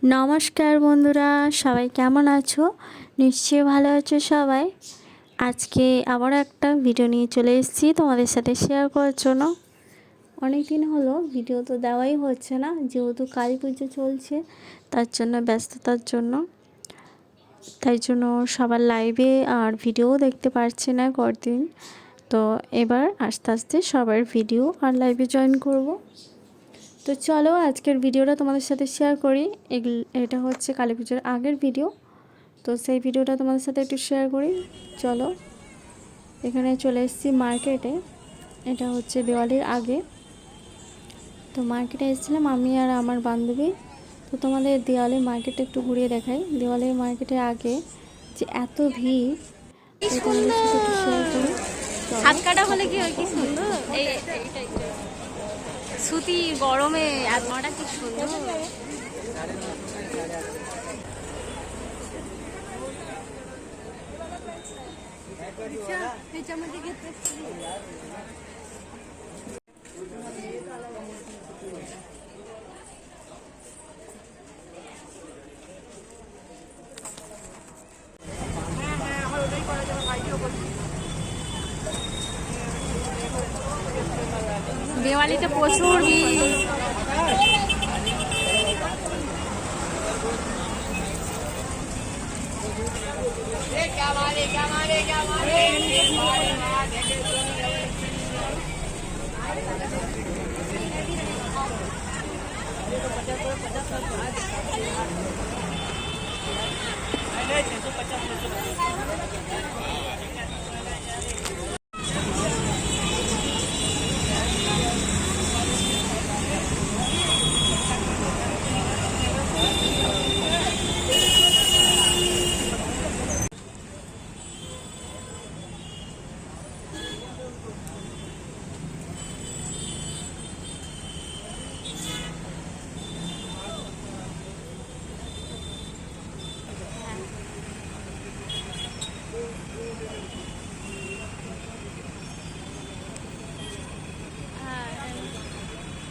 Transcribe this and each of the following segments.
নমস্কার বন্ধুরা, সবাই কেমন আছো? নিশ্চয়ই ভালো আছো সবাই। আজকে আবার একটা ভিডিও নিয়ে চলে এসেছি তোমাদের সাথে শেয়ার করার জন্য। অনেক দিন হলো ভিডিও তো দেওয়াই হচ্ছে না, যেহেতু কালী পুজো চলছে তার জন্য, ব্যস্ততার জন্য। তাই জন্য সবার লাইভে আর ভিডিও দেখতে পারছি না কদিন। তো এবার আস্তে আস্তে সবার ভিডিও আর লাইভে জয়েন করব। তো চলো আজকের ভিডিওটা তোমাদের সাথে শেয়ার করি। এটা হচ্ছে কালী পুজোর আগের ভিডিও, তো সেই ভিডিওটা তোমাদের সাথে একটু শেয়ার করি। চলো, এখানে চলে এসেছি মার্কেটে। এটা হচ্ছে দিওয়ালির আগে। তো মার্কেটে এসেছিলাম আমি আর আমার বান্ধবী। তো তোমাদের দিওয়ালির মার্কেটে একটু ঘুরিয়ে দেখাই। দিওয়ালির মার্কেটের আগে যে এত ভিড়, তো তোমাদের সাথে একটু শেয়ার করি। হাত কাটা হলে কি হয়, কি সুন্দর সুতি গরমে আত্মাটা কি সুন্দর। দিওয়ালিতে প্রচুর ভিড়।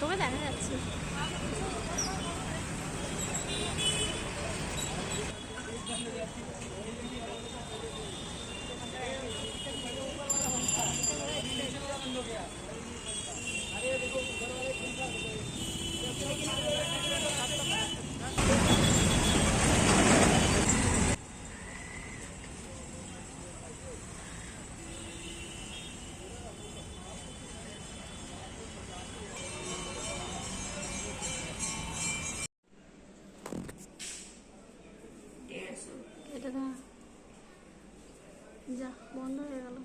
তোকে দেখা যাচ্ছে। এটা তো যা বন্ধ হয়ে গেল।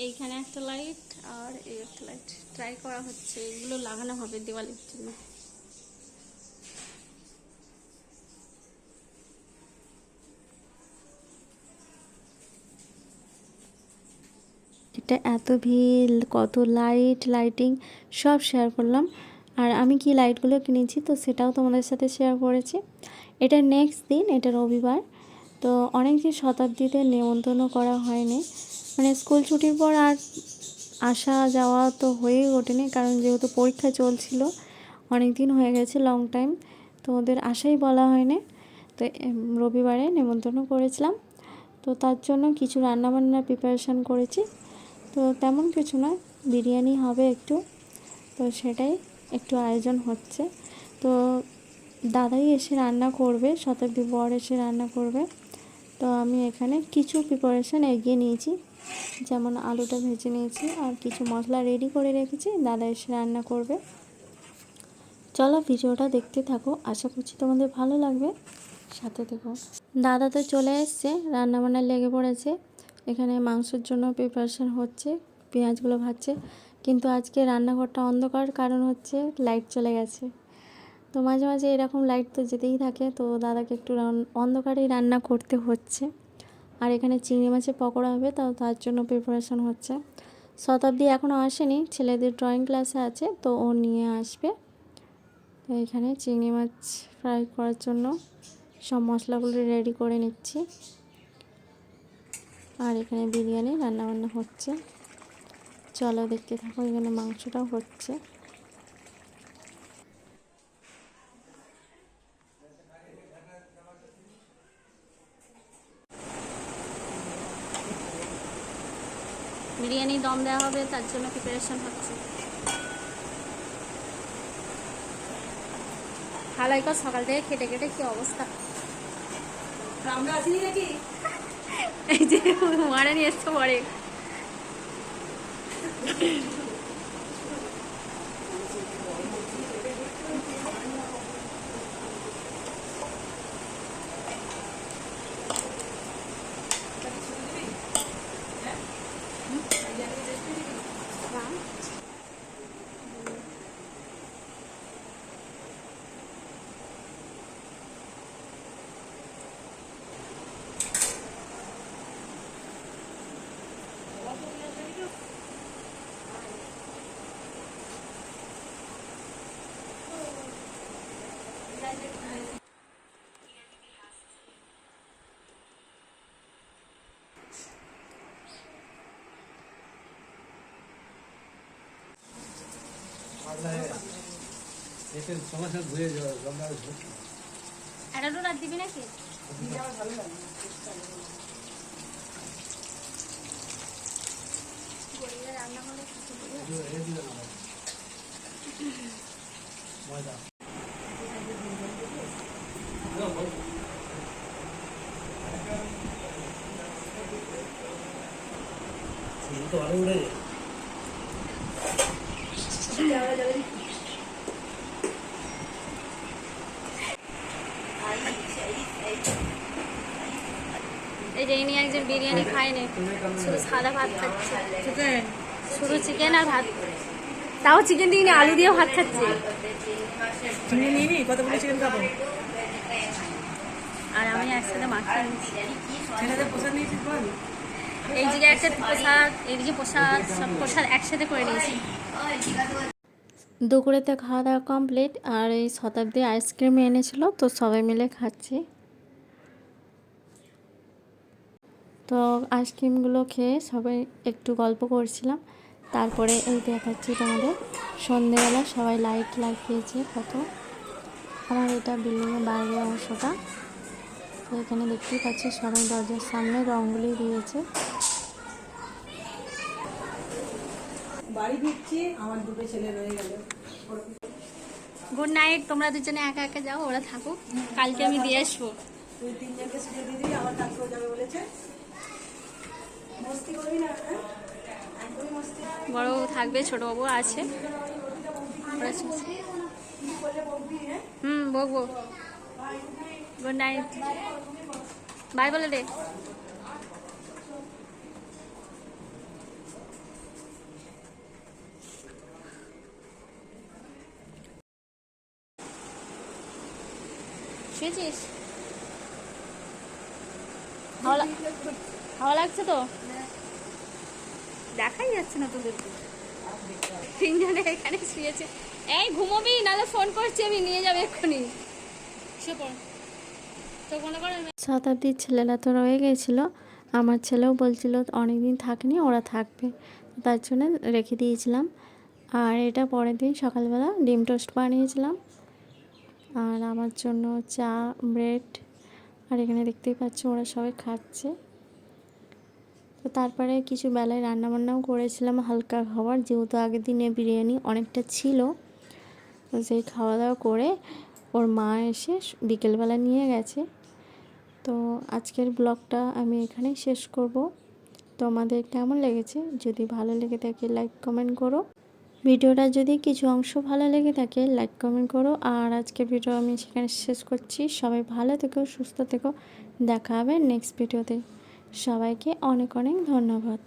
এইখানে একটা লাইট আর এই একটা লাইট ট্রাই করা হচ্ছে, এগুলো লাগানো হবে দিওয়ালির জন্য। এটা এত ভিড়, কত লাইটিং সব শেয়ার করলাম। আর আমি কি লাইটগুলো কিনেছি তো সেটাও তোমাদের সাথে শেয়ার করেছি। এটা নেক্সট দিন, এটা রবিবার। তো অনেক দিন শতাব্দীতে নেমন্তন্ন করা হয়নি, মানে স্কুল ছুটির পর আর আসা যাওয়া তো হয়েই ওঠেনি, কারণ যেহেতু পরীক্ষা চলছিল অনেক দিন হয়ে গেছে, লং টাইম, তো ওদের আসাই বলা হয়নি। তো রবিবারে নেমন্তন্ন করেছিলাম, তো তার জন্য কিছু রান্নাবান্নার প্রিপারেশান করেছি। তো তেমন কিছু নয়, বিরিয়ানি হবে একটু, তো সেটাই একটু আয়োজন হচ্ছে। তো দাদাই এসে রান্না করবে, শতাব্দী বর এসে রান্না করবে। তো আমি এখানে কিছু প্রিপারেশান এগিয়ে নিয়েছি, যেমন আলুটা ভেজে নিয়েছি আর কিছু মশলা রেডি করে রেখেছি, দাদা এসে রান্না করবে। চলো ভিডিওটা দেখতে থাকো, আশা করছি তোমাদের ভালো লাগবে, সাথে দেখো। দাদা তো চলে এসছে, রান্নাবান্না লেগে পড়েছে। এখানে মাংসের জন্য প্রিপারেশান হচ্ছে, পেঁয়াজগুলো ভাজছে। কিন্তু আজকে রান্নাঘরটা অন্ধকার, কারণ হচ্ছে লাইট চলে গেছে। তো মাঝে মাঝে এরকম লাইট তো যেতেই থাকে, তো দাদাকে একটু অন্ধকারেই রান্না করতে হচ্ছে। আর এখানে চিংড়ি মাছের পকোড়া হবে, তার জন্য প্রিপারেশান হচ্ছে। শতাব্দী এখনও আসেনি, ছেলেদের ড্রয়িং ক্লাসে আছে, তো ও নিয়ে আসবে। তো এইখানে চিংড়ি মাছ ফ্রাই করার জন্য সব মশলাগুলো রেডি করে নিচ্ছি। আর এখানে বিরিয়ানি রান্নাবান্না হচ্ছে, চলো দেখতে থাকো। এখানে মাংসটাও হচ্ছে। বিরিয়ানি দম দেওয়া হবে, তার জন্য প্রিপারেশন হচ্ছে। হালাইকা সকাল থেকে খেটে খেটে কি অবস্থা। আমরা আসিনি নাকি? এই যে মারা নিয়ে এসছো পরে। এটা তো রাত দিবি নাকি? রান্না করে এই যে ইনি একজন বিরিয়ানি খায়নি, শুধু সাদা ভাত খাচ্ছে, শুধু চিকেন আর ভাত, তাও চিকেন দিয়ে আলু দিয়ে ভাত খাচ্ছে। কতগুলো চিকেন খাবো? আর আমি একসাথে মাখিয়ে নিচ্ছি। ছেলেদের পোশাক নিয়েছিস বল? এই দিকে একটা প্রসাদ, এইদিকে প্রসাদ, সব প্রসাদ একসাথে করে নিয়েছি। দুপুরেতে খাওয়া দাওয়া কমপ্লিট। আর এই শতাব্দী আইসক্রিম এনেছিল, তো সবাই মিলে খাচ্ছি। তো আইসক্রিমগুলো খেয়ে সবাই একটু গল্প করছিলাম। তারপরে এই দেখাচ্ছি তোমাদের, সন্ধেবেলা সবাই লাইট লাগিয়েছে কত। আমার এটা বিল্ডিংয়ের বাইরের অংশটা। তো এখানে দেখতেই পাচ্ছি সবাই দরজার সামনে রঙগুলি দিয়েছে। বাড়ি ফিরছি, আমার দুটো ছেলে রয়ে গেল। গুড নাইট, তোমরা দুজনে একা একা যাও, ওরা থাকুক, কালকে আমি দিয়ে আসবো। তুই তিনজনকে সুযোগ দিয়ে দিবি, আমার কালকেও যাবে বলেছে। মস্তি করবি না, হ্যাঁ? একদমই মস্তি। বড় থাকবে, ছোট বাবু আছে। বকবো। গুড নাইট, বাই বলে দে। শুয়েছিস? হাওয়া লাগছে তো, দেখাই যাচ্ছে না তোদের। তিনজনে এখানে শুয়েছে। এই ঘুমোবি, নাহলে ফোন করছি আমি, নিয়ে যাবে এক্ষুনি। শুয়ে পড়। তো মনে করে শতাব্দীর ছেলেরা তো রয়ে গেছিল, আমার ছেলেও বলছিল অনেকদিন থাকেনি, ওরা থাকবে, তার জন্য রেখে দিয়েছিলাম। আর এটা পরের দিন সকালবেলা ডিম টোস্ট বানিয়েছিলাম, আর আমার জন্য চা, ব্রেড। আর এখানে দেখতেই পাচ্ছ ওরা সবাই খাচ্ছে। তো তারপরে কিছু বেলায় রান্নাবান্নাও করেছিলাম, হালকা খাবার, যেহেতু আগের দিনে বিরিয়ানি অনেকটা ছিল। তো সেই খাওয়া দাওয়া করে ওর মা এসে বিকেলবেলা নিয়ে গেছে। তো আজকের ব্লগটা আমি এখানেই শেষ করব। তোমাদের কেমন লেগেছে? যদি ভালো লেগে থাকে লাইক কমেন্ট করো। ভিডিওটা যদি কিছু অংশ ভালো লেগে থাকে লাইক কমেন্ট করো। আর আজকের ভিডিও আমি সেখানে শেষ করছি। সবাই ভালো থেকো, সুস্থ থেকো। দেখা হবে নেক্সট ভিডিওতে। সবাইকে অনেক অনেক ধন্যবাদ।